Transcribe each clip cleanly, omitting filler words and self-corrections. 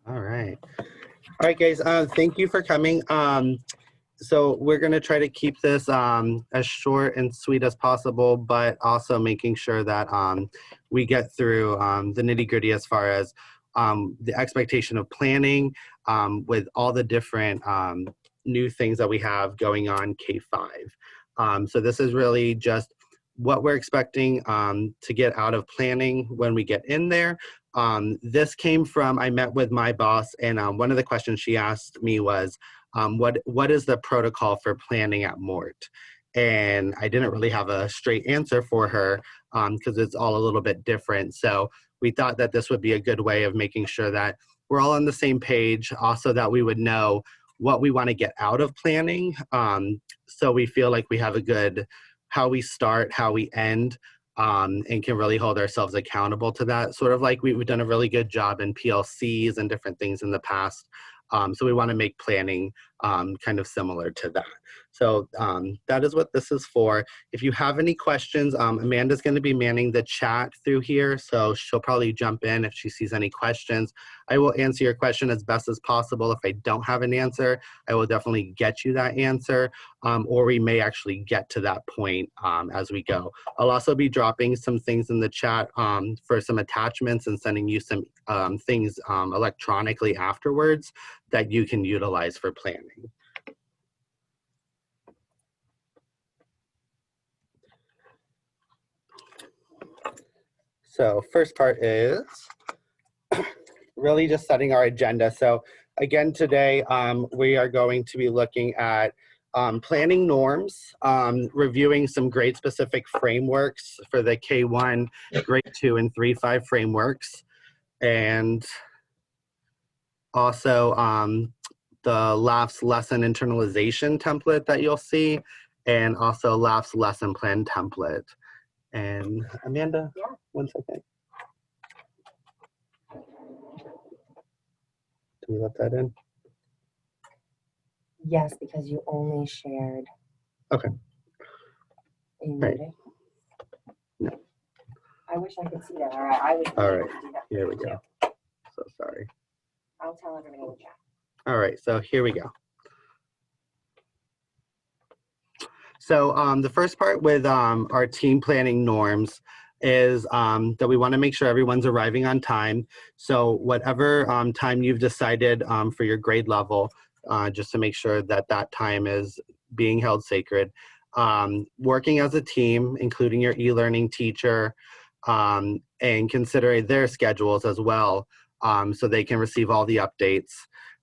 All right. All right, guys. Thank you for coming. So we're going to try to keep this as short and sweet as possible, but also making sure that we get through the nitty gritty as far as the expectation of planning with all the different new things that we have going on K-5. So this is really just what we're expecting to get out of planning when we get in there. This came from, I met with my boss, and one of the questions she asked me was, what is the protocol for planning at Mort? And I didn't really have a straight answer for her because it's all a little bit different. So we thought that this would be a good way of making sure that we're all on the same page, also that we would know what we want to get out of planning. So we feel like we have a good, how we start, how we end, and can really hold ourselves accountable to that. Sort of like we've done a really good job in PLCs and different things in the past. So we want to make planning kind of similar to that. So that is what this is for. If you have any questions, Amanda's going to be manning the chat through here, so she'll probably jump in if she sees any questions. I will answer your question as best as possible. If I don't have an answer, I will definitely get you that answer, or we may actually get to that point as we go. I'll also be dropping some things in the chat for some attachments and sending you some things electronically afterwards that you can utilize for planning. So first part is really just setting our agenda. So again, today we are going to be looking at planning norms, reviewing some grade specific frameworks for the K1, grade 2 and 3-5 frameworks, and also the LAF's lesson internalization template that you'll see, and also LAF's lesson plan template. And Amanda, yeah. 1 second. Do we let that in? Yes, because you only shared. Okay. Right. No. I wish I could see that. All right. I would. All right. Here we go. So sorry. I'll tell everybody in the chat. All right. So here we go. So the first part with our team planning norms is that we want to make sure everyone's arriving on time. So whatever time you've decided for your grade level, just to make sure that that time is being held sacred. Working as a team, including your e-learning teacher, and considering their schedules as well, so they can receive all the updates.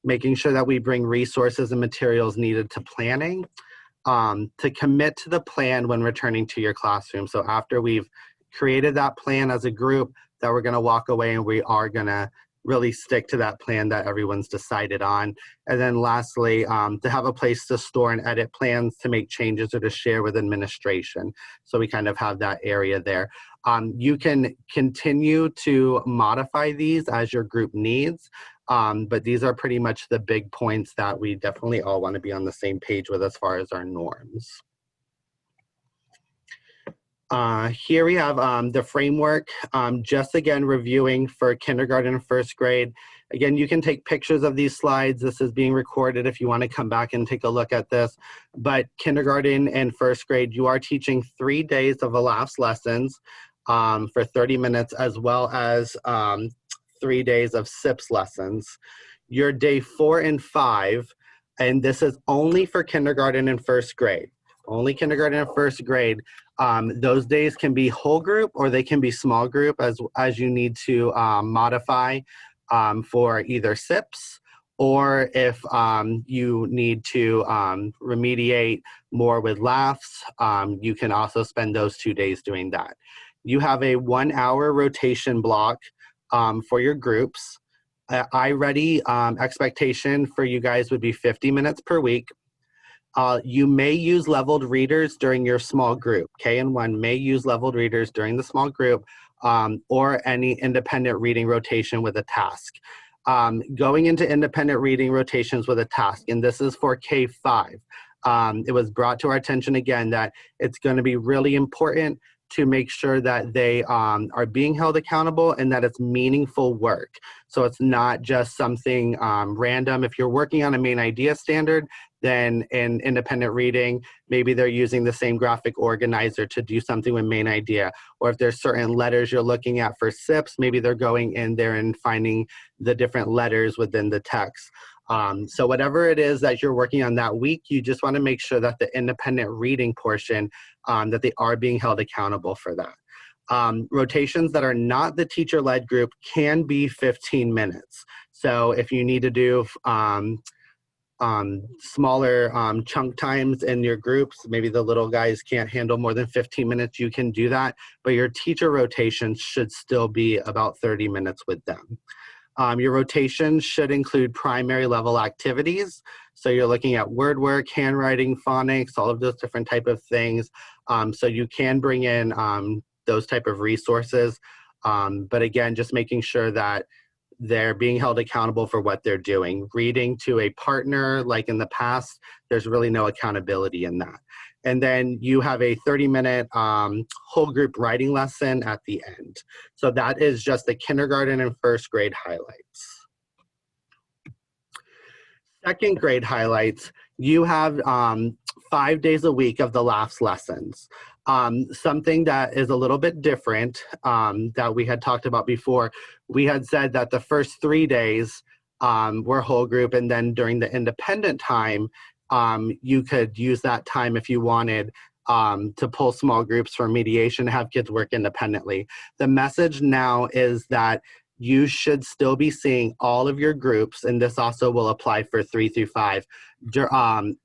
Making sure that we bring resources and materials needed to planning. To commit to the plan when returning to your classroom. So after we've created that plan as a group, that we're going to walk away and we are going to really stick to that plan that everyone's decided on. And then lastly, to have a place to store and edit plans, to make changes or to share with administration. So we kind of have that area there. You can continue to modify these as your group needs. But these are pretty much the big points that we definitely all want to be on the same page with as far as our norms. Here we have the framework, just again reviewing for kindergarten and first grade. Again, you can take pictures of these slides. This is being recorded if you want to come back and take a look at this. But kindergarten and first grade, you are teaching 3 days of ELA's lessons for 30 minutes, as well as 3 days of SIPS lessons. Your day 4 and 5, and this is only for kindergarten and first grade. Only kindergarten and first grade. Those days can be whole group or they can be small group as you need to modify for either SIPs, or if you need to remediate more with LAFs, you can also spend those 2 days doing that. You have a 1 hour rotation block for your groups. iReady expectation for you guys would be 50 minutes per week. You may use leveled readers during your small group. K and 1 may use leveled readers during the small group, or any independent reading rotation with a task. Going into independent reading rotations with a task, and this is for K-5. It was brought to our attention again that it's going to be really important to make sure that they are being held accountable and that it's meaningful work. So it's not just something random. If you're working on a main idea standard, then in independent reading, maybe they're using the same graphic organizer to do something with main idea. Or if there's certain letters you're looking at for SIPs, maybe they're going in there and finding the different letters within the text. So whatever it is that you're working on that week, you just want to make sure that the independent reading portion, that they are being held accountable for that. Rotations that are not the teacher-led group can be 15 minutes. So if you need to do smaller chunk times in your groups, maybe the little guys can't handle more than 15 minutes, you can do that, but your teacher rotations should still be about 30 minutes with them. Your rotation should include primary level activities. So you're looking at word work, handwriting, phonics, all of those different type of things. So you can bring in those type of resources. But again, just making sure that they're being held accountable for what they're doing. Reading to a partner, like in the past, there's really no accountability in that. And then you have a 30-minute whole group writing lesson at the end. So that is just the kindergarten and first grade highlights. Second grade highlights, you have 5 days a week of the LAFS lessons. Something that is a little bit different that we had talked about before, we had said that the first 3 days were whole group, and then during the independent time, you could use that time if you wanted to pull small groups for mediation, have kids work independently. The message now is that you should still be seeing all of your groups, and this also will apply for 3 through 5,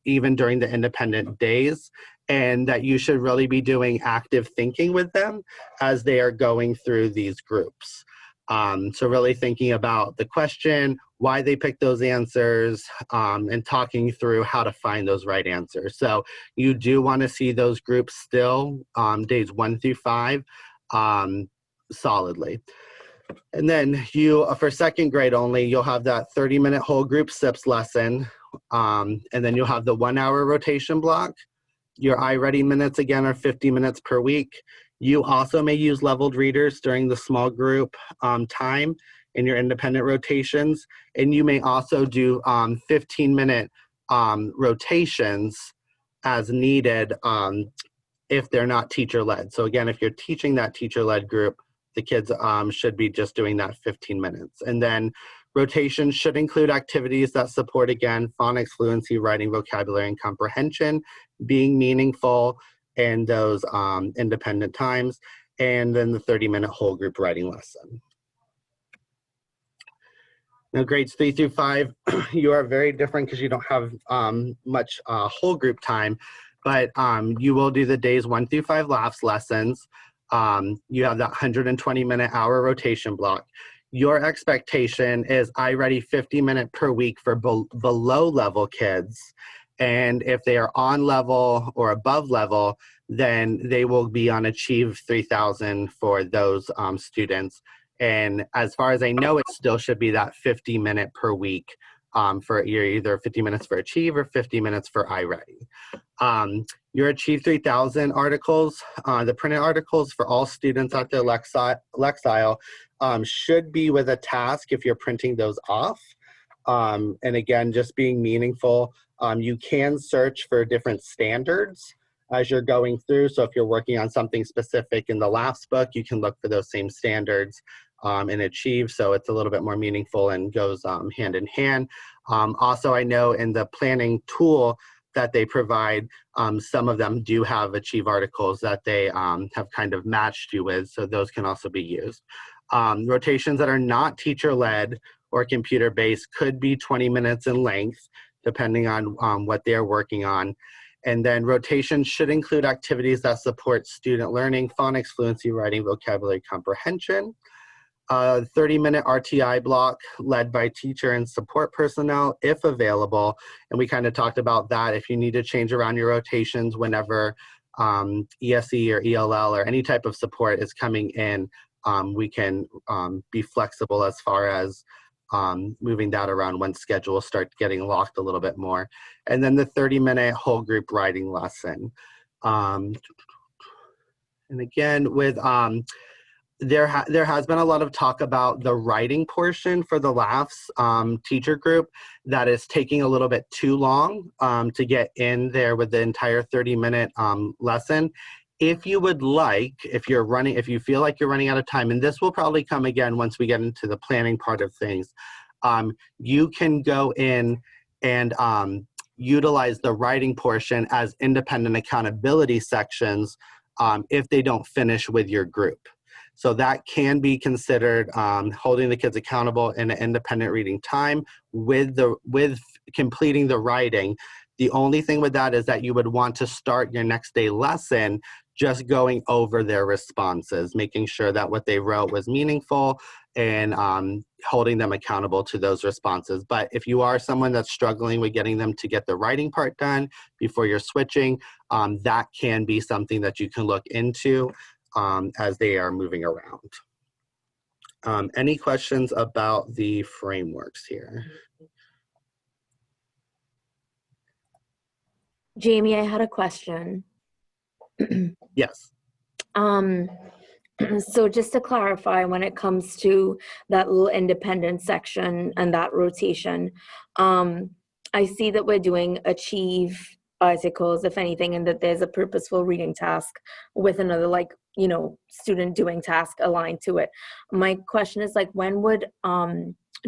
even during the independent days, and that you should really be doing active thinking with them as they are going through these groups. So really thinking about the question, why they picked those answers, and talking through how to find those right answers. So you do want to see those groups still days 1 through 5 solidly. And then you, for second grade only, you'll have that 30-minute whole group SIPs lesson, and then you'll have the 1-hour rotation block. Your iReady minutes, again, are 50 minutes per week. You also may use leveled readers during the small group time in your independent rotations, and you may also do 15-minute rotations as needed if they're not teacher-led. So again, if you're teaching that teacher-led group, the kids should be just doing that 15 minutes. And then rotations should include activities that support, again, phonics, fluency, writing, vocabulary, and comprehension, being meaningful in those independent times, and then the 30-minute whole group writing lesson. Now, grades 3 through 5, you are very different because you don't have much whole group time, but you will do the days 1 through 5 LAFS lessons. You have that 120-minute hour rotation block. Your expectation is iReady 50-minute per week for below level kids. And if they are on level or above level, then they will be on Achieve 3000 for those students. And as far as I know, it still should be that 50-minute per week for either 50 minutes for Achieve or 50 minutes for iReady. Your Achieve 3000 articles, the printed articles for all students at their Lexile should be with a task if you're printing those off. And again, just being meaningful. You can search for different standards as you're going through. So if you're working on something specific in the LAFS book, you can look for those same standards in Achieve. So it's a little bit more meaningful and goes hand in hand. Also, I know in the planning tool that they provide, some of them do have Achieve articles that they have kind of matched you with. So those can also be used. Rotations that are not teacher-led or computer-based could be 20 minutes in length, depending on what they're working on. And then rotations should include activities that support student learning, phonics, fluency, writing, vocabulary, comprehension. 30-minute RTI block led by teacher and support personnel if available. And we kind of talked about that. If you need to change around your rotations whenever ESE or ELL or any type of support is coming in, we can be flexible as far as moving that around when schedules start getting locked a little bit more. And then the 30-minute whole group writing lesson. And again, with there has been a lot of talk about the writing portion for the laughs teacher group that is taking a little bit too long to get in there with the entire 30-minute lesson. If you would like, if you feel like you're running out of time, and this will probably come again once we get into the planning part of things, you can go in and utilize the writing portion as independent accountability sections if they don't finish with your group. So that can be considered holding the kids accountable in an independent reading time with completing the writing. The only thing with that is that you would want to start your next day lesson just going over their responses, making sure that what they wrote was meaningful and holding them accountable to those responses. But if you are someone that's struggling with getting them to get the writing part done before you're switching, that can be something that you can look into as they are moving around. Any questions about the frameworks here? Jamie, I had a question. Yes. So just to clarify, when it comes to that little independent section and that rotation, I see that we're doing achieve articles, if anything, and that there's a purposeful reading task with another, like, you know, student doing task aligned to it. My question is, like, when would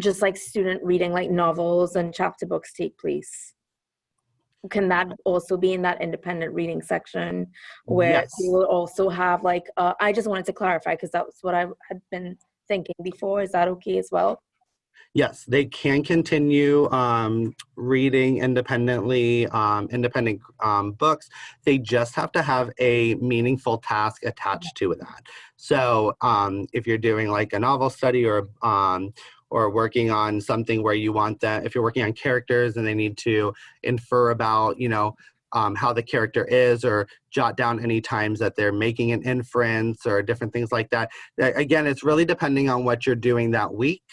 just like student reading like novels and chapter books take place? Can that also be in that independent reading section where Yes. you will also have like, I just wanted to clarify because that's what I had been thinking before. Is that okay as well? Yes, they can continue reading independently, independent books. They just have to have a meaningful task attached to that. So if you're doing like a novel study or working on something where you want that, if you're working on characters and they need to infer about, you know, how the character is, or jot down any times that they're making an inference or different things like that. Again, it's really depending on what you're doing that week.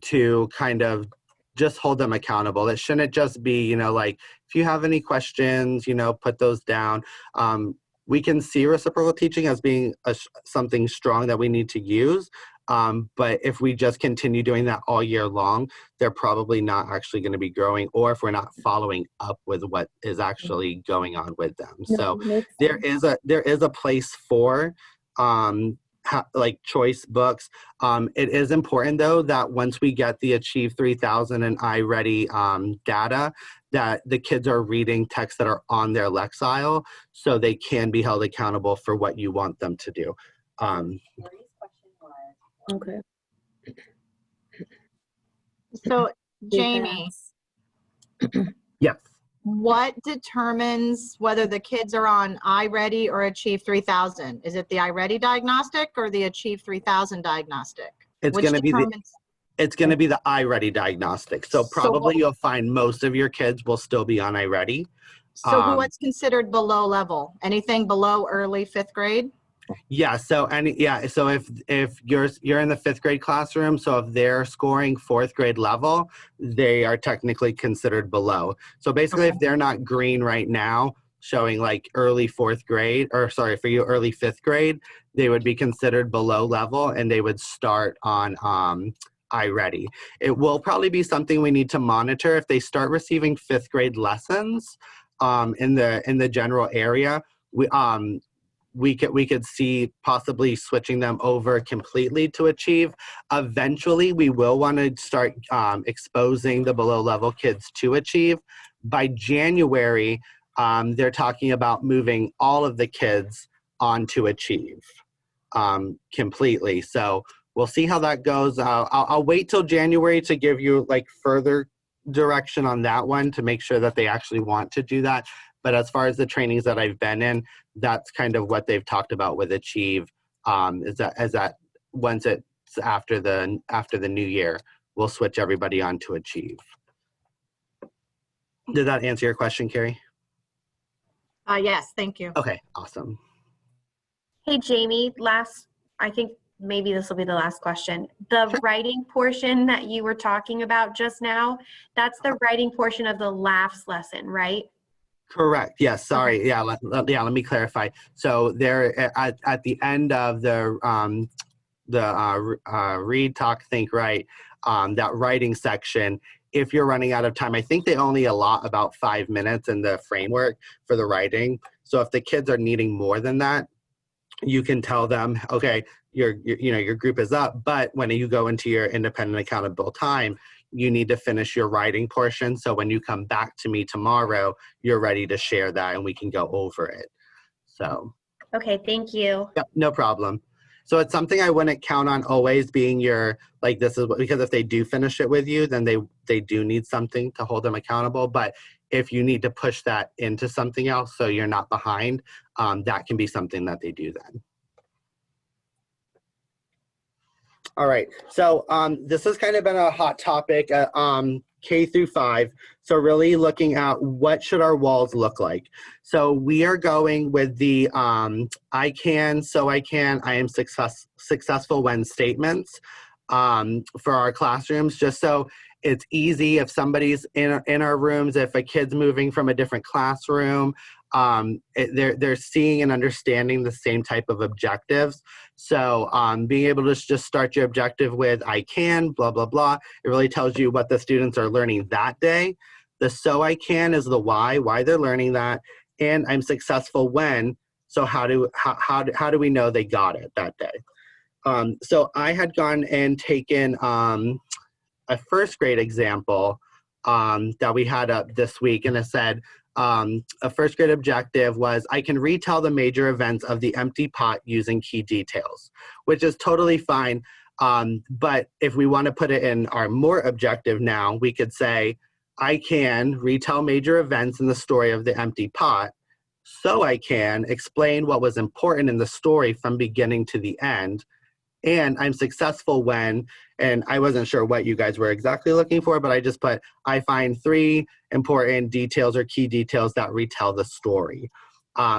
To kind of just hold them accountable. It shouldn't just be, you know, like, if you have any questions, you know, put those down. We can see reciprocal teaching as being something strong that we need to use. But if we just continue doing that all year long, they're probably not actually going to be growing, or if we're not following up with what is actually going on with them. So there is a place for like choice books. It is important though that once we get the Achieve 3000 and iReady data, that the kids are reading texts that are on their Lexile so they can be held accountable for what you want them to do. Okay. So Jamie, Yes. what determines whether the kids are on iReady or Achieve 3000? Is it the iReady diagnostic or the Achieve 3000 diagnostic? It's going to be the iReady diagnostic. So probably you'll find most of your kids will still be on iReady. So what's considered below level? Anything below early 5th grade? Yeah. So if you're in the 5th grade classroom, so if they're scoring 4th grade level, they are technically considered below. So basically, if they're not green right now, showing like early 4th grade, or sorry, for you early 5th grade, they would be considered below level, and they would start on iReady. It will probably be something we need to monitor if they start receiving 5th grade lessons in the general area. We could see possibly switching them over completely to Achieve. Eventually, we will want to start exposing the below level kids to Achieve. By January, they're talking about moving all of the kids onto Achieve completely. So we'll see how that goes. I'll wait till January to give you like further direction on that one to make sure that they actually want to do that. But as far as the trainings that I've been in, that's kind of what they've talked about with Achieve, is that once it's after the new year, we'll switch everybody on to Achieve. Did that answer your question, Carrie? Yes, thank you. Okay, awesome. Hey, Jamie, I think maybe this will be the last question. The writing portion that you were talking about just now, that's the writing portion of the laughs lesson, right? Correct. Yes. Sorry. Yeah. Let me clarify. So there at the end of the read, talk, think, write, that writing section, if you're running out of time, I think they only allot about 5 minutes in the framework for the writing. So if the kids are needing more than that, you can tell them, okay, your group is up, but when you go into your independent accountable time, you need to finish your writing portion. So when you come back to me tomorrow, you're ready to share that and we can go over it. So. Okay, thank you. Yep, no problem. So it's something I wouldn't count on always being your, like, this is what, because if they do finish it with you, then they do need something to hold them accountable. But if you need to push that into something else so you're not behind, that can be something that they do then. All right, so this has kind of been a hot topic at K through 5. So really looking at what should our walls look like. So we are going with the I can, so I can, I am successful when statements for our classrooms, just so it's easy if somebody's in our rooms, if a kid's moving from a different classroom, they're seeing and understanding the same type of objectives. So being able to just start your objective with I can, blah, blah, blah, it really tells you what the students are learning that day. The so I can is the why they're learning that, and I'm successful when, so how do we know they got it that day? So I had gone and taken a first grade example that we had up this week, and it said, a first grade objective was, I can retell the major events of the empty pot using key details, which is totally fine. But if we want to put it in our more objective now, we could say, I can retell major events in the story of the empty pot, so I can explain what was important in the story from beginning to the end. And I'm successful when, and I wasn't sure what you guys were exactly looking for, but I just put, I find 3 important details or key details that retell the story.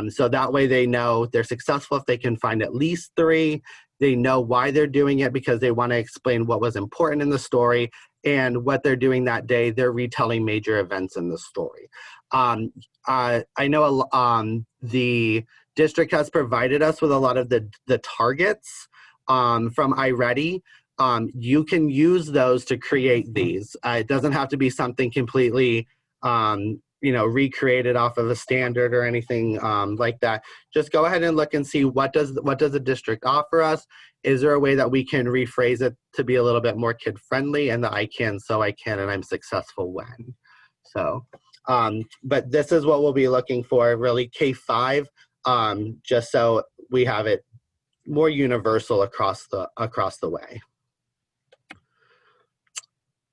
So that way they know they're successful if they can find at least 3. They know why they're doing it because they want to explain what was important in the story, and what they're doing that day, they're retelling major events in the story. I know the district has provided us with a lot of the targets from iReady. You can use those to create these. It doesn't have to be something completely recreated off of a standard or anything like that. Just go ahead and look and see what does the district offer us. Is there a way that we can rephrase it to be a little bit more kid friendly, and the I can, so I can, and I'm successful when. So, but this is what we'll be looking for, really K-5, just so we have it more universal across the way.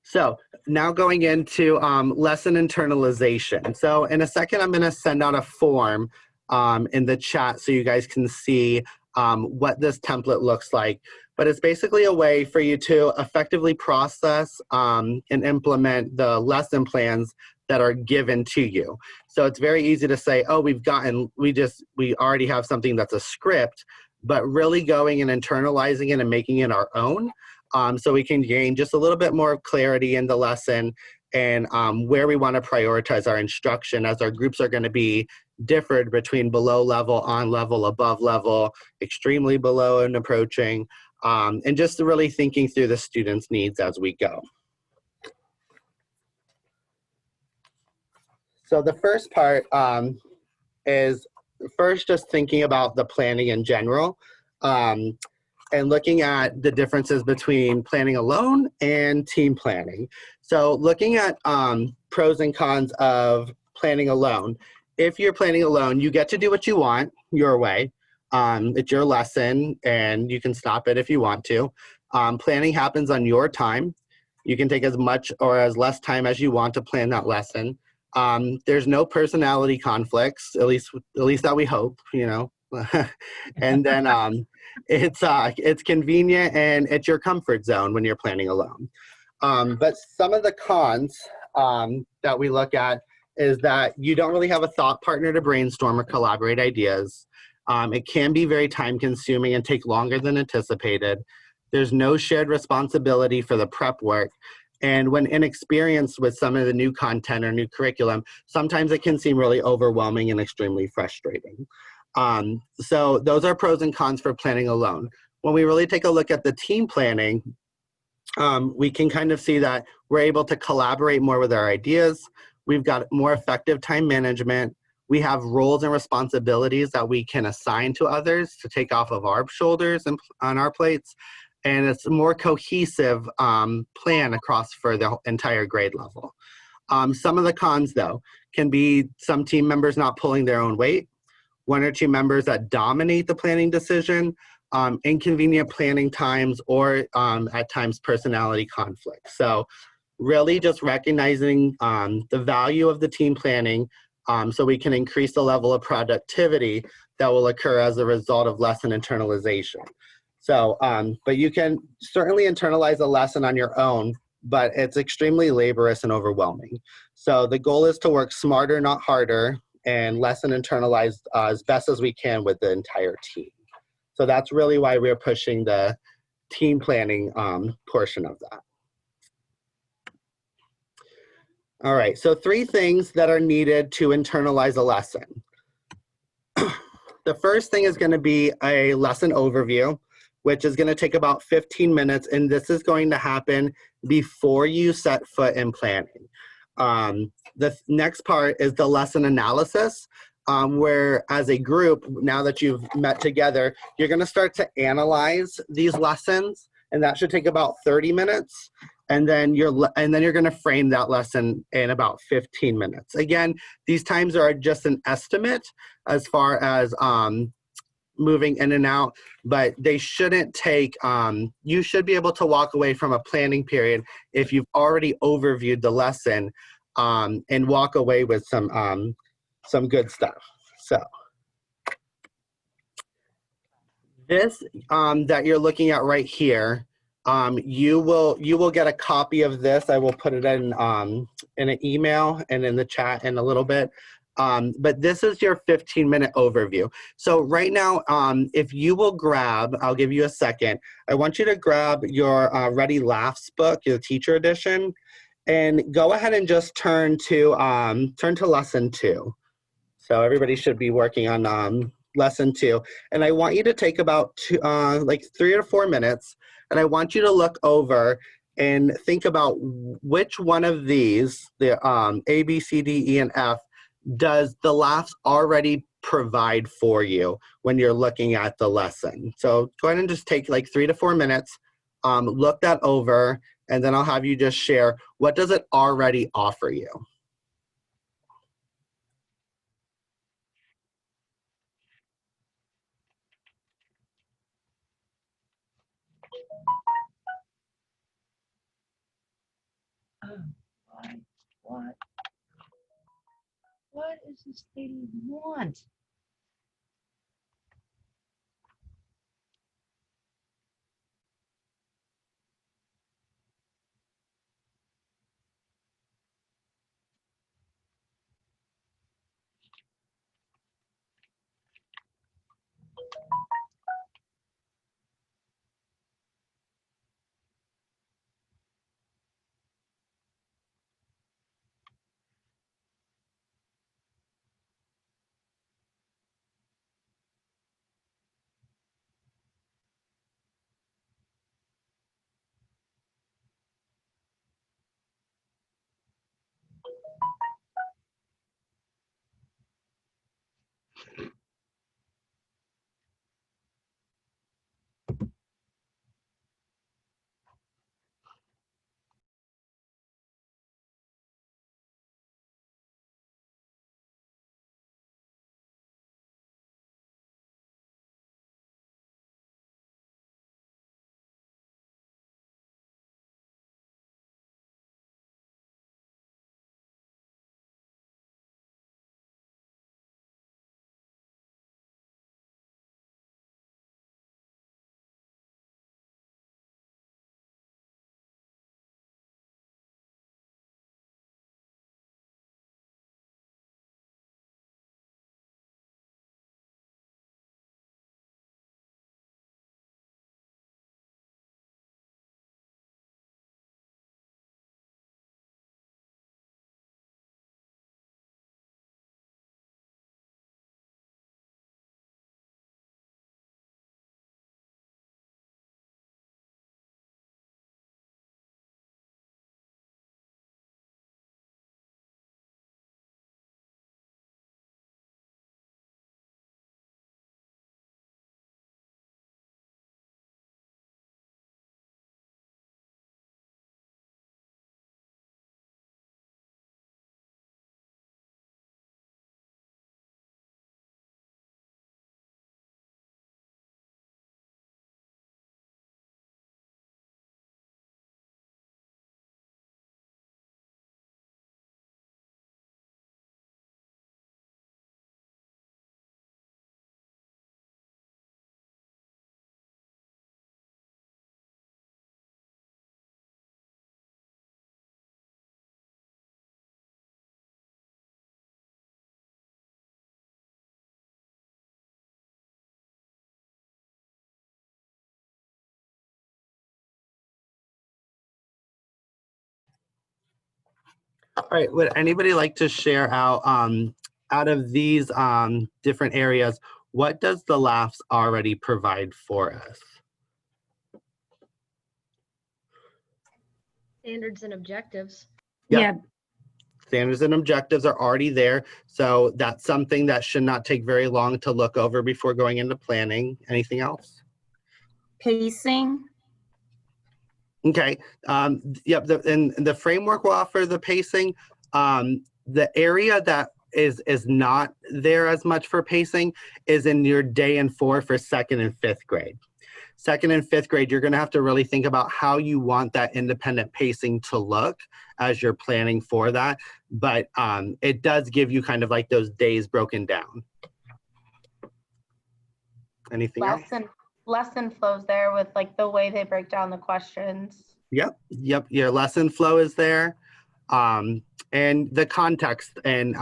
So now going into lesson internalization. So in a second, I'm going to send out a form in the chat so you guys can see what this template looks like. But it's basically a way for you to effectively process and implement the lesson plans that are given to you. So it's very easy to say, oh, we already have something that's a script, but really going and internalizing it and making it our own. So we can gain just a little bit more clarity in the lesson and where we want to prioritize our instruction, as our groups are going to be differed between below level, on level, above level, extremely below and approaching, and just really thinking through the students' needs as we go. So the first part is first just thinking about the planning in general. And looking at the differences between planning alone and team planning. So looking at pros and cons of planning alone. If you're planning alone, you get to do what you want your way. It's your lesson and you can stop it if you want to. Planning happens on your time. You can take as much or as less time as you want to plan that lesson. There's no personality conflicts, at least that we hope, and then it's convenient and it's your comfort zone when you're planning alone. But some of the cons that we look at is that you don't really have a thought partner to brainstorm or collaborate ideas. It can be very time consuming and take longer than anticipated. There's no shared responsibility for the prep work. And when inexperienced with some of the new content or new curriculum, sometimes it can seem really overwhelming and extremely frustrating. So those are pros and cons for planning alone. When we really take a look at the team planning, we can kind of see that we're able to collaborate more with our ideas. We've got more effective time management. We have roles and responsibilities that we can assign to others to take off of our shoulders and on our plates. And it's a more cohesive plan across for the entire grade level. Some of the cons, though, can be some team members not pulling their own weight, one or two members that dominate the planning decision, inconvenient planning times, or at times personality conflict. So really just recognizing the value of the team planning so we can increase the level of productivity that will occur as a result of lesson internalization. So, but you can certainly internalize a lesson on your own, but it's extremely laborious and overwhelming. So the goal is to work smarter, not harder, and lesson internalized as best as we can with the entire team. So that's really why we're pushing the team planning portion of that. All right, so 3 things that are needed to internalize a lesson. The first thing is going to be a lesson overview, which is going to take about 15 minutes, and this is going to happen before you set foot in planning. The next part is the lesson analysis, where as a group, now that you've met together, you're going to start to analyze these lessons, and that should take about 30 minutes. And then you're going to frame that lesson in about 15 minutes. Again, these times are just an estimate as far as moving in and out, but they shouldn't take, you should be able to walk away from a planning period if you've already overviewed the lesson and walk away with some good stuff. So this that you're looking at right here, you will get a copy of this. I will put it in an email and in the chat in a little bit. But this is your 15-minute overview. So right now, if you will grab, I'll give you a second. I want you to grab your Ready Laughs book, your teacher edition, and go ahead and just turn to lesson 2. So everybody should be working on lesson 2. And I want you to take about 3 or 4 minutes, and I want you to look over and think about which one of these, the A, B, C, D, E, and F, does the laughs already provide for you when you're looking at the lesson. So go ahead and just take like 3 to 4 minutes, look that over, and then I'll have you just share what does it already offer you. What does this lady want? All right, would anybody like to share out of these different areas, what does the LAFs already provide for us? Standards and objectives. Yep. Yeah, Standards and objectives are already there. So that's something that should not take very long to look over before going into planning. Anything else? pacing. Okay. Yep. And the framework will offer the pacing. The area that is not there as much for pacing is in your day and four for second and fifth grade. Second and fifth grade, you're going to have to really think about how you want that independent pacing to look as you're planning for that. But it does give you kind of like those days broken down. Anything else? Lesson flows there with like the way they break down the questions. Yep. Your lesson flow is there. And the context and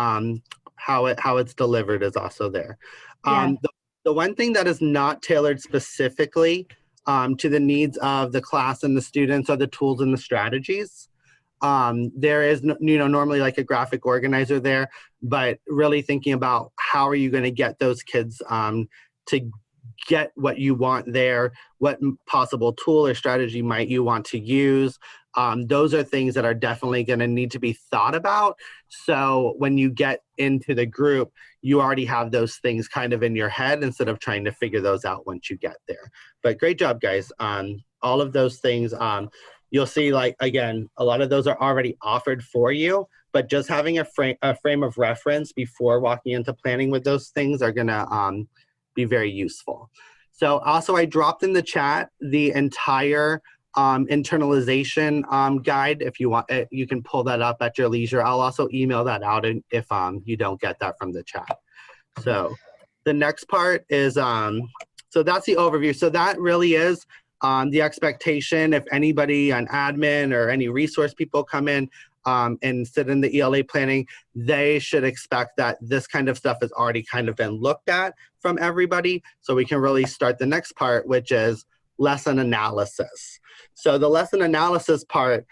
how it's delivered is also there. Yeah. The one thing that is not tailored specifically to the needs of the class and the students are the tools and the strategies. There is, normally like a graphic organizer there, but really thinking about how are you going to get those kids to get what you want there, what possible tool or strategy might you want to use. Those are things that are definitely going to need to be thought about. So when you get into the group, you already have those things kind of in your head instead of trying to figure those out once you get there. But great job, guys. All of those things, you'll see, like, again, a lot of those are already offered for you, but just having a frame of reference before walking into planning with those things are going to be very useful. So also I dropped in the chat the entire internalization guide. If you want, you can pull that up at your leisure. I'll also email that out if you don't get that from the chat. So the next part is, so that's the overview. So that really is the expectation. If anybody on admin or any resource people come in and sit in the ELA planning, they should expect that this kind of stuff has already kind of been looked at from everybody. So we can really start the next part, which is lesson analysis. So the lesson analysis part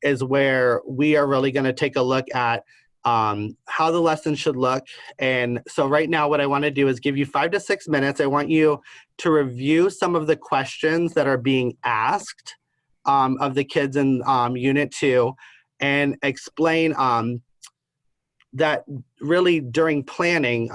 is where we are really going to take a look at how the lesson should look. And so right now what I want to do is give you 5 to 6 minutes. I want you to review some of the questions that are being asked of the kids in Unit 2 and explain that really during planning,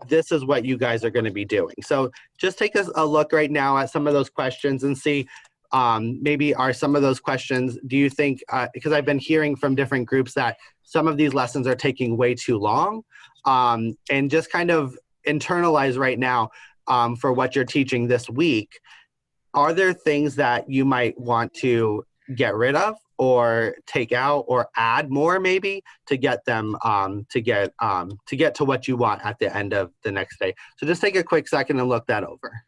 this is what you guys are going to be doing. So just take a look right now at some of those questions and see maybe are some of those questions, do you think, because I've been hearing from different groups that some of these lessons are taking way too long, and just kind of internalize right now for what you're teaching this week. Are there things that you might want to get rid of or take out or add more maybe to get them to get to what you want at the end of the next day? So just take a quick second and look that over.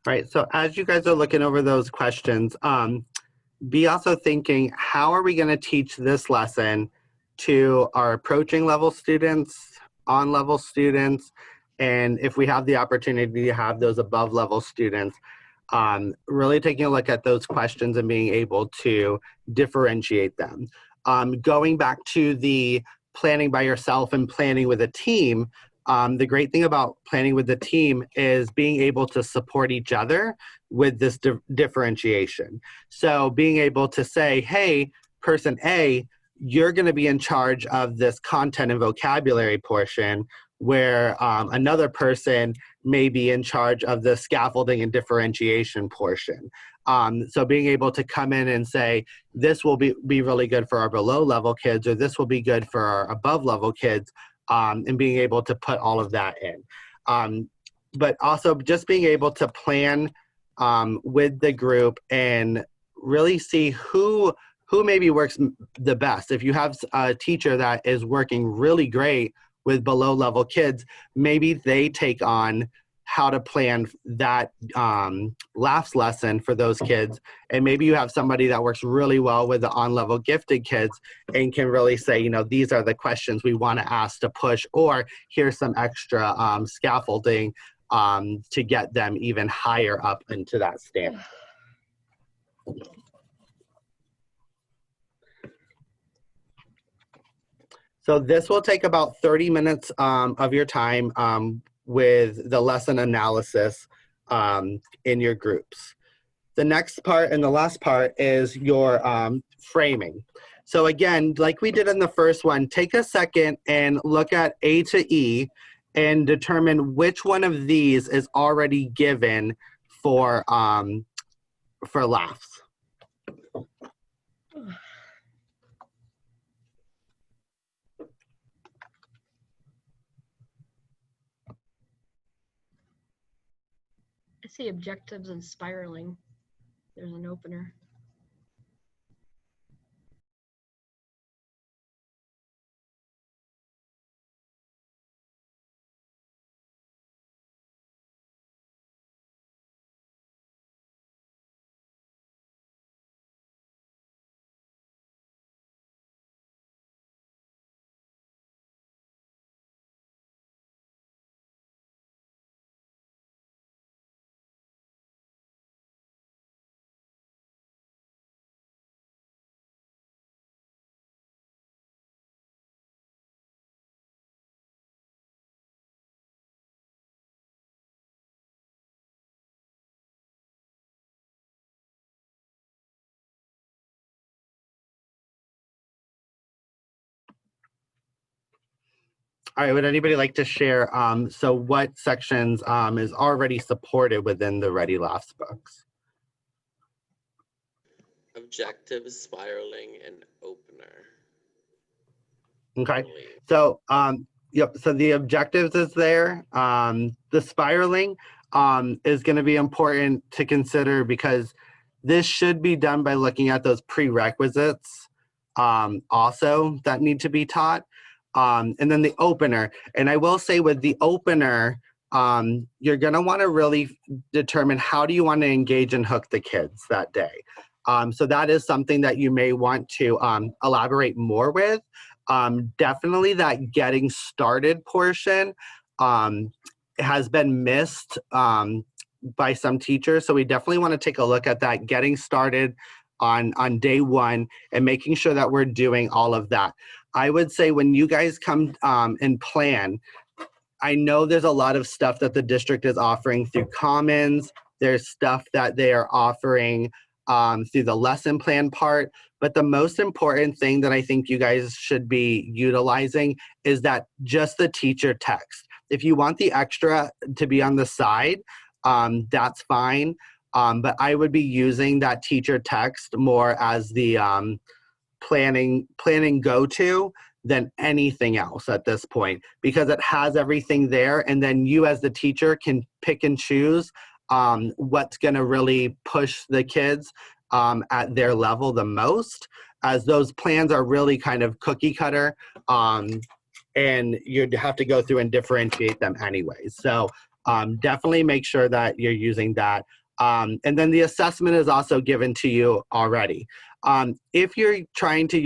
Right, so as you guys are looking over those questions, be also thinking, how are we going to teach this lesson to our approaching level students, on level students, and if we have the opportunity to have those above level students, really taking a look at those questions and being able to differentiate them. Going back to the planning by yourself and planning with a team, The great thing about planning with the team is being able to support each other with this differentiation. So being able to say, hey, person A, you're going to be in charge of this content and vocabulary portion, where another person may be in charge of the scaffolding and differentiation portion. So being able to come in and say, this will be really good for our below level kids, or this will be good for our above level kids, and being able to put all of that in. But also just being able to plan with the group and really see who maybe works the best. If you have a teacher that is working really great with below level kids, maybe they take on how to plan that laughs lesson for those kids. And maybe you have somebody that works really well with the on-level gifted kids and can really say, you know, these are the questions we want to ask to push, or here's some extra scaffolding to get them even higher up into that standard. So this will take about 30 minutes of your time with the lesson analysis in your groups. The next part and the last part is your framing. So again, like we did in the first one, take a second and look at A to E and determine which one of these is already given for laughs. I see objectives and spiraling. There's an opener. All right, would anybody like to share, so what sections is already supported within the Ready Laughs books? Objectives, spiraling, and opener. Okay, so yep, so the objectives is there. The spiraling is going to be important to consider because this should be done by looking at those prerequisites also that need to be taught. And then the opener, and I will say with the opener, you're going to want to really determine how do you want to engage and hook the kids that day. So that is something that you may want to elaborate more with. Definitely that getting started portion has been missed by some teachers. So we definitely want to take a look at that getting started on day one and making sure that we're doing all of that. I would say when you guys come and plan, I know there's a lot of stuff that the district is offering through Commons. There's stuff that they are offering through the lesson plan part. But the most important thing that I think you guys should be utilizing is that just the teacher text. If you want the extra to be on the side, that's fine. But I would be using that teacher text more as the planning go-to than anything else at this point, because it has everything there, and then you as the teacher can pick and choose what's going to really push the kids at their level the most, as those plans are really kind of cookie cutter, and you'd have to go through and differentiate them anyways. So definitely make sure that you're using that. And then the assessment is also given to you already. If you're trying to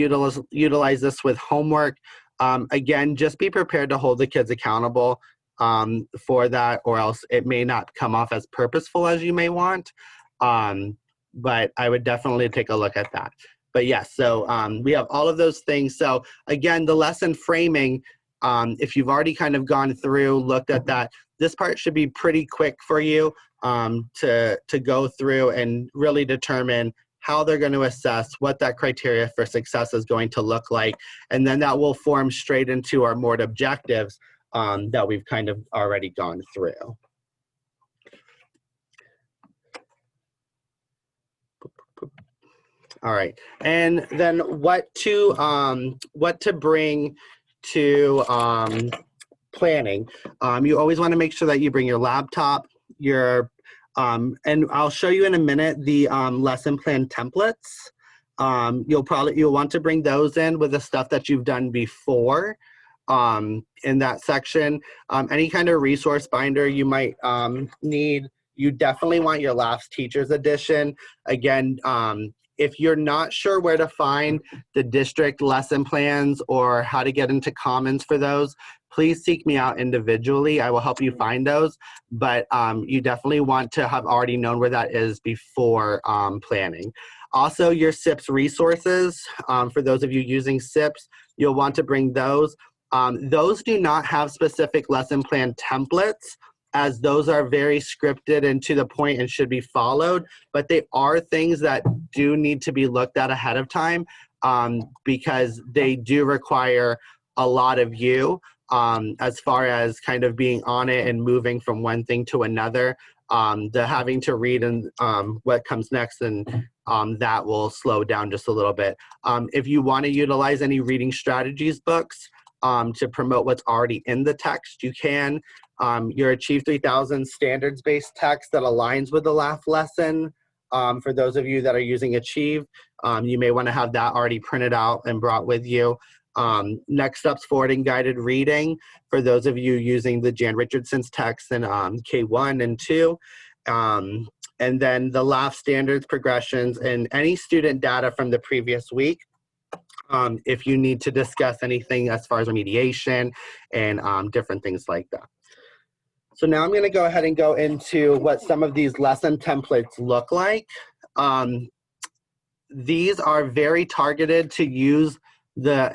utilize this with homework, again, just be prepared to hold the kids accountable for that, or else it may not come off as purposeful as you may want. But I would definitely take a look at that. But yes, so we have all of those things. So again, the lesson framing, If you've already kind of gone through, looked at that, this part should be pretty quick for you to go through and really determine how they're going to assess what that criteria for success is going to look like. And then that will form straight into our Mort objectives that we've kind of already gone through. All right, and then what to bring to planning. You always want to make sure that you bring your laptop, your and I'll show you in a minute the lesson plan templates. You'll want to bring those in with the stuff that you've done before in that section. Any kind of resource binder you might need. You definitely want your last teacher's edition. Again, if you're not sure where to find the district lesson plans or how to get into Commons for those, please seek me out individually. I will help you find those, but you definitely want to have already known where that is before planning. Also, your SIPS resources, for those of you using SIPS, you'll want to bring those. Those do not have specific lesson plan templates, as those are very scripted and to the point and should be followed, but they are things that do need to be looked at ahead of time because they do require a lot of you as far as kind of being on it and moving from one thing to another. The having to read and what comes next, and that will slow down just a little bit. If you want to utilize any reading strategies books to promote what's already in the text, you can. Your Achieve 3000 standards-based text that aligns with the last lesson. For those of you that are using Achieve, you may want to have that already printed out and brought with you. Next Steps Forward and Guided Reading, for those of you using the Jan Richardson's text in K1 and 2. And then the LAF standards, progressions, and any student data from the previous week. If you need to discuss anything as far as remediation and different things like that. So now I'm going to go ahead and go into what some of these lesson templates look like. These are very targeted to use the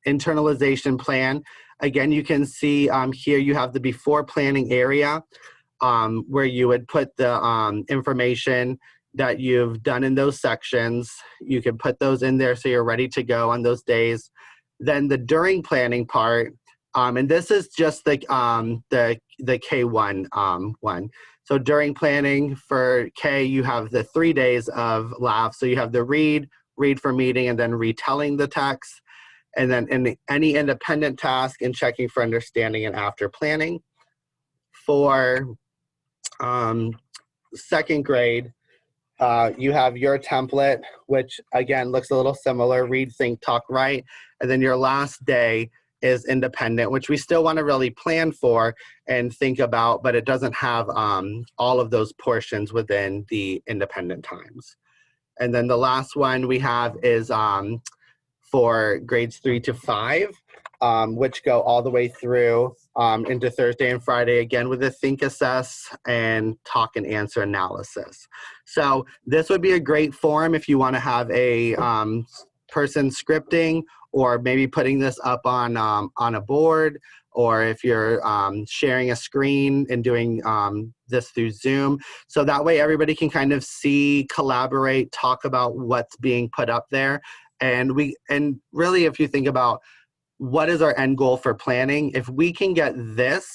internalization plan. Again, you can see here you have the before planning area where you would put the information that you've done in those sections. You can put those in there so you're ready to go on those days. Then the during planning part, and this is just the K1 one. So during planning for K, you have the 3 days of LAF. So you have the read for meeting, and then retelling the text. And then in any independent task and checking for understanding and after planning. For second grade, you have your template, which again looks a little similar: read, think, talk, write. And then your last day is independent, which we still want to really plan for and think about, but it doesn't have all of those portions within the independent times. And then the last one we have is for grades 3 to 5, which go all the way through into Thursday and Friday, again with a think, assess, and talk and answer analysis. So this would be a great forum if you want to have a person scripting, or maybe putting this up on a board, or if you're sharing a screen and doing this through Zoom. So that way everybody can kind of see, collaborate, talk about what's being put up there. And really, if you think about what is our end goal for planning, if we can get this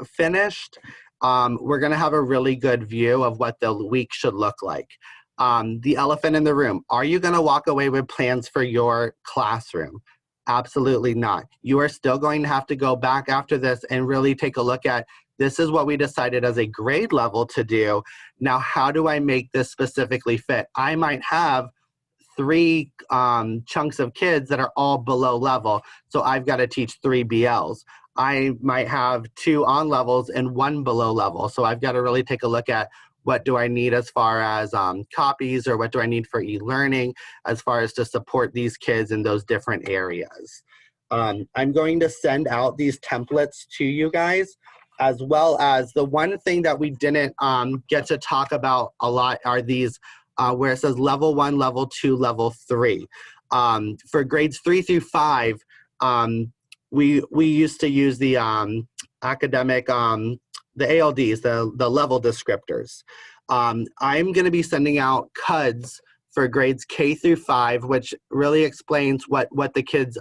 finished, we're gonna have a really good view of what the week should look like. The elephant in the room, are you gonna walk away with plans for your classroom? Absolutely not. You are still going to have to go back after this and really take a look at, this is what we decided as a grade level to do. Now, how do I make this specifically fit? I might have 3 chunks of kids that are all below level, so I've got to teach 3 BLs. I might have 2 on levels and 1 below level, so I've got to really take a look at, what do I need as far as copies, or what do I need for e-learning as far as to support these kids in those different areas. I'm going to send out these templates to you guys, as well as the one thing that we didn't get to talk about a lot are these where it says level 1, level 2, level 3. For grades 3 through 5, we used to use the academic, the ALDs, the level descriptors. I'm going to be sending out CUDs for grades K through 5, which really explains what the kids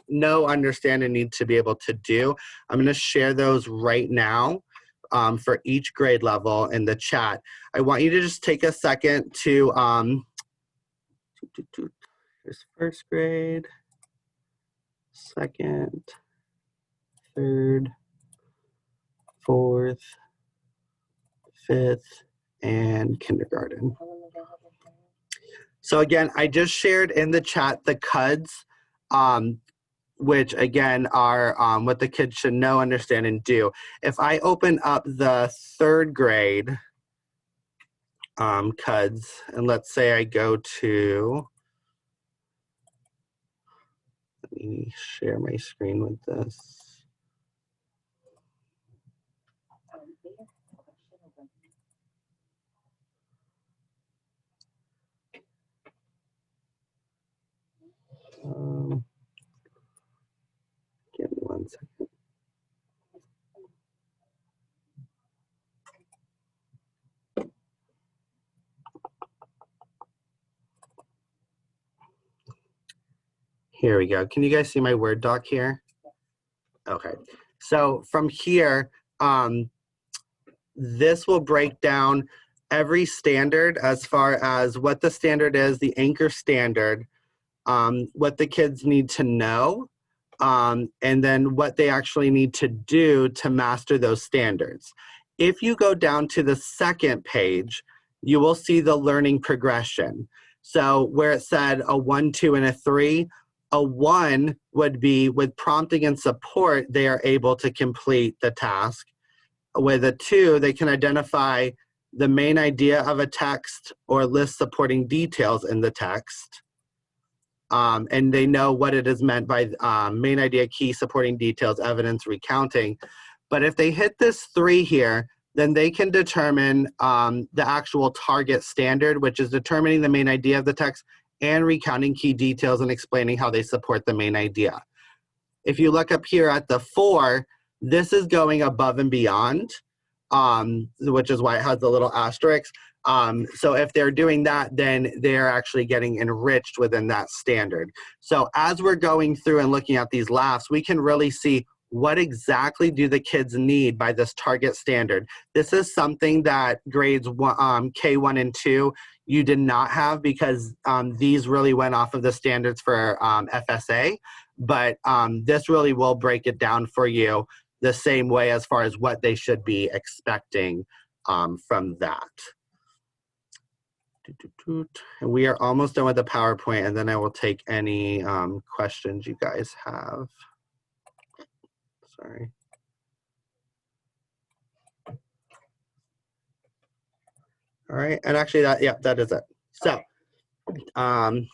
know, understand, and need to be able to do. I'm going to share those right now for each grade level in the chat. I want you to just take a second to, here's first grade, second, third, fourth, fifth, and kindergarten. So again, I just shared in the chat the CUDs, which again are what the kids should know, understand, and do. If I open up the third grade CUDs, and let's say I go to, let me share my screen with this. Give me 1 second. Here we go. Can you guys see my Word doc here? Okay. So from here, this will break down every standard as far as what the standard is, the anchor standard, what the kids need to know, and then what they actually need to do to master those standards. If you go down to the second page, you will see the learning progression. So where it said a 1, 2, and a 3, a 1 would be with prompting and support, they are able to complete the task. With a 2, they can identify the main idea of a text or list supporting details in the text. And they know what it is meant by main idea, key, supporting details, evidence, recounting. But if they hit this 3 here, then they can determine the actual target standard, which is determining the main idea of the text and recounting key details and explaining how they support the main idea. If you look up here at the 4, this is going above and beyond, which is why it has the little asterisk. So if they're doing that, then they're actually getting enriched within that standard. So as we're going through and looking at these laughs, we can really see what exactly do the kids need by this target standard. This is something that grades K1 and 2, you did not have because these really went off of the standards for FSA, but this really will break it down for you the same way as far as what they should be expecting from that. And we are almost done with the PowerPoint, and then I will take any questions you guys have. Sorry. All right, and actually that is it. So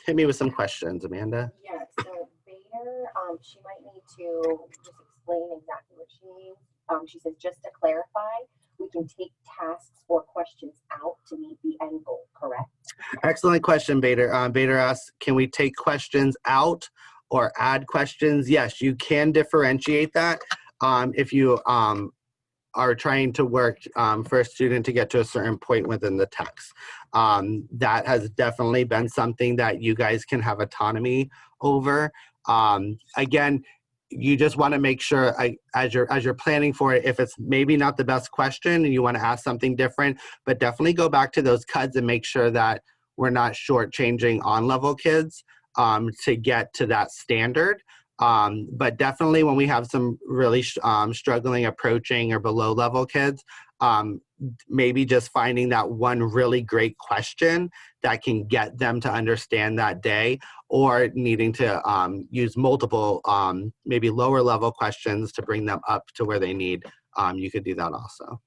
hit me with some questions, Amanda. Yeah, so Vader, she might need to just explain exactly what she needs. She says, just to clarify, we can take tasks or questions out to meet the end goal, correct? Excellent question, Bader. Bader asks, can we take questions out or add questions? Yes, you can differentiate that if you are trying to work for a student to get to a certain point within the text. That has definitely been something that you guys can have autonomy over. Again, you just want to make sure as you're planning for it, if it's maybe not the best question and you want to ask something different, but definitely go back to those CUDs and make sure that we're not shortchanging on-level kids to get to that standard. But definitely when we have some really struggling, approaching, or below level kids, maybe just finding that one really great question that can get them to understand that day, or needing to use multiple maybe lower level questions to bring them up to where they need, you could do that also.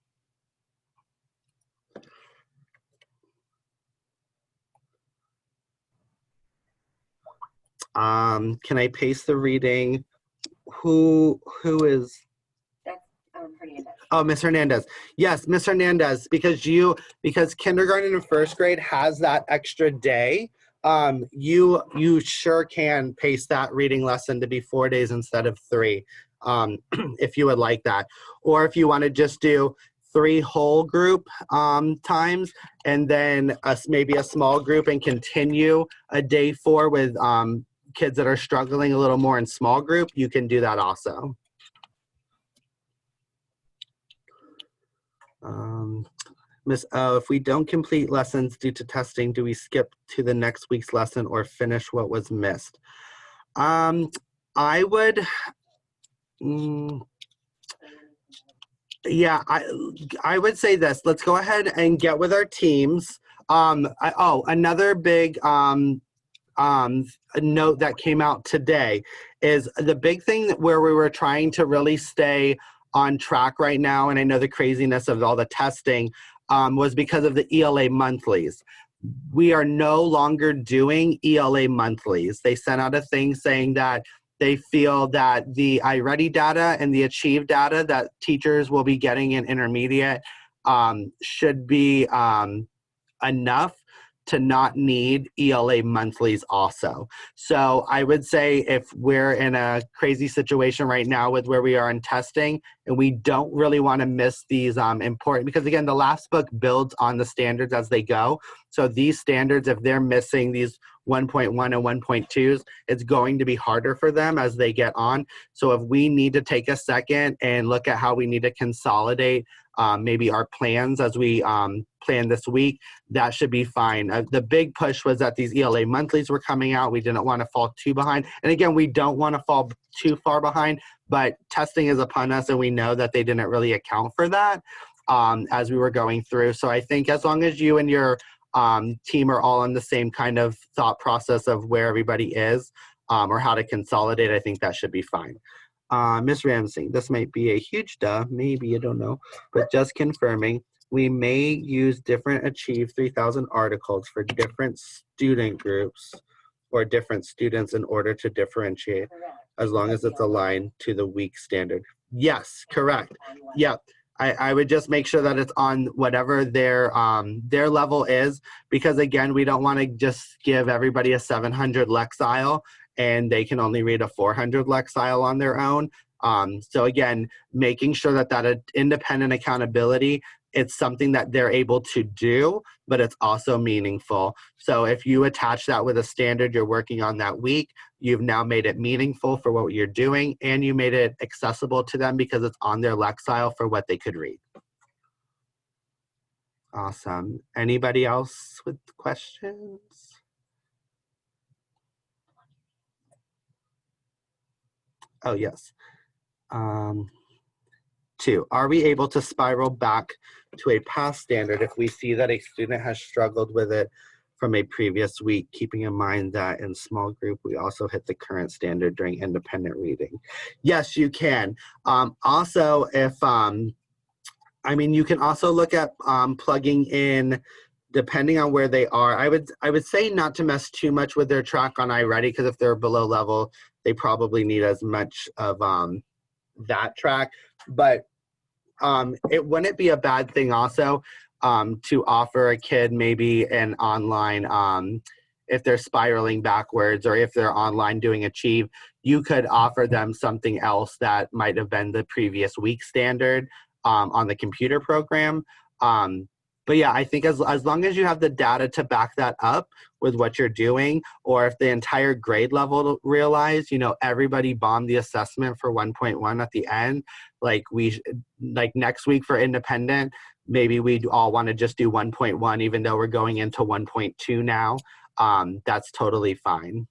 Can I paste the reading? Who is? That's Hernandez. Oh, Miss Hernandez. Yes, Miss Hernandez, because kindergarten and first grade has that extra day you sure can pace that reading lesson to be 4 days instead of 3, if you would like that. Or if you want to just do 3 whole group times, and then maybe a small group and continue a day 4 with kids that are struggling a little more in small group, you can do that also. Miss O, if we don't complete lessons due to testing, do we skip to the next week's lesson or finish what was missed? I would, yeah, I would say this. Let's go ahead and get with our teams. Another big a note that came out today is the big thing where we were trying to really stay on track right now, and I know the craziness of all the testing was because of the ELA monthlies. We are no longer doing ELA monthlies. They sent out a thing saying that they feel that the iReady data and the Achieve data that teachers will be getting in intermediate should be enough to not need ELA monthlies also. So I would say if we're in a crazy situation right now with where we are in testing, and we don't really want to miss these important, because again, the last book builds on the standards as they go. So these standards, if they're missing these 1.1 and 1.2s, it's going to be harder for them as they get on. So if we need to take a second and look at how we need to consolidate maybe our plans as we plan this week, that should be fine. The big push was that these ELA monthlies were coming out. We didn't want to fall too behind. And again, we don't want to fall too far behind, but testing is upon us, and we know that they didn't really account for that as we were going through. So I think as long as you and your team are all on the same kind of thought process of where everybody is or how to consolidate, I think that should be fine. Ms. Ramsey, this might be a huge duh, maybe, I don't know, but just confirming, we may use different Achieve 3000 articles for different student groups or different students in order to differentiate, as long as it's aligned to the week standard. Yes, correct. Yep. I would just make sure that it's on whatever their level is, because again, we don't want to just give everybody a 700 Lexile and they can only read a 400 Lexile on their own. So again, making sure that that independent accountability, it's something that they're able to do, but it's also meaningful. So if you attach that with a standard you're working on that week, you've now made it meaningful for what you're doing, and you made it accessible to them because it's on their Lexile for what they could read. Awesome. Anybody else with questions? Oh, yes. 2, are we able to spiral back to a past standard if we see that a student has struggled with it from a previous week, keeping in mind that in small group, we also hit the current standard during independent reading? Yes, you can. Also, if, I mean, you can also look at plugging in, depending on where they are. I would say not to mess too much with their track on iReady, because if they're below level, they probably need as much of that track. But it wouldn't be a bad thing also to offer a kid maybe an online, if they're spiraling backwards or if they're online doing Achieve, you could offer them something else that might have been the previous week standard on the computer program. But yeah, I think as long as you have the data to back that up with what you're doing, or if the entire grade level realize, you know, everybody bombed the assessment for 1.1 at the end, like next week for independent, maybe we'd all want to just do 1.1, even though we're going into 1.2 now. That's totally fine.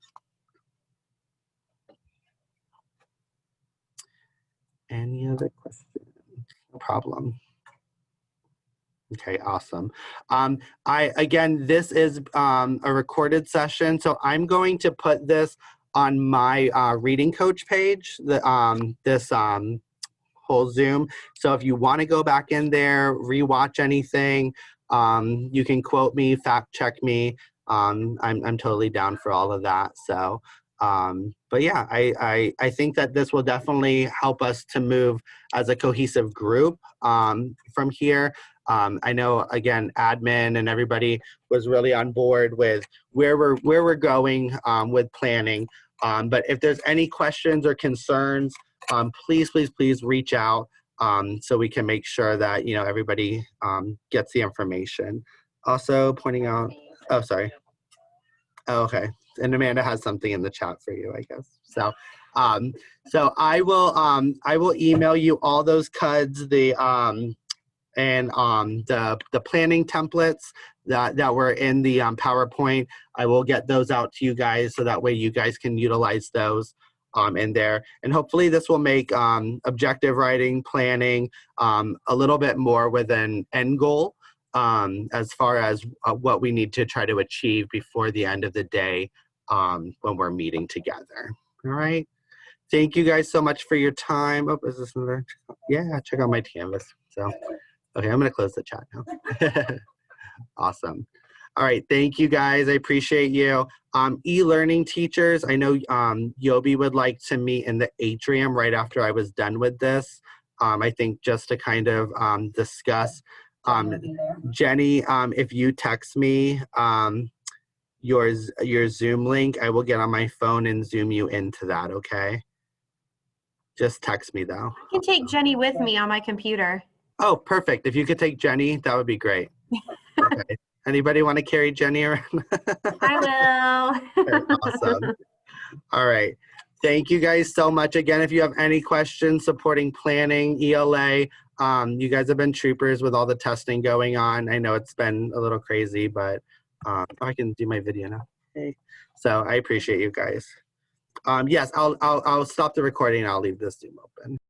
Any other questions? No problem. Okay, awesome. Again, this is a recorded session, so I'm going to put this on my reading coach page, this whole Zoom. So if you want to go back in there, rewatch anything, you can quote me, fact check me. I'm totally down for all of that. So, but yeah, I think that this will definitely help us to move as a cohesive group from here. I know, again, admin and everybody was really on board with where we're going with planning. But if there's any questions or concerns, please reach out so we can make sure that, you know, everybody gets the information. Also pointing out, oh, sorry. Oh, okay. And Amanda has something in the chat for you, I guess. So, I will email you all those CUDs, the planning templates that were in the PowerPoint. I will get those out to you guys so that way you guys can utilize those in there. And hopefully this will make objective writing, planning a little bit more with an end goal as far as what we need to try to achieve before the end of the day when we're meeting together. All right. Thank you guys so much for your time. Oh, is this another? Yeah, check out my Canvas. So, okay, I'm gonna close the chat now. Awesome. All right, thank you guys. I appreciate you. E-learning teachers, I know Yobi would like to meet in the atrium right after I was done with this. I think just to kind of discuss. Jenny, if you text me your Zoom link, I will get on my phone and Zoom you into that, okay? Just text me though. I can take Jenny with me on my computer. Oh, perfect. If you could take Jenny, that would be great. Okay. Anybody want to carry Jenny around? I will. Okay, awesome. All right. Thank you guys so much. Again, if you have any questions supporting planning, ELA, you guys have been troopers with all the testing going on. I know it's been a little crazy, but I can do my video now. Okay. So I appreciate you guys. Yes, I'll stop the recording and I'll leave this Zoom open.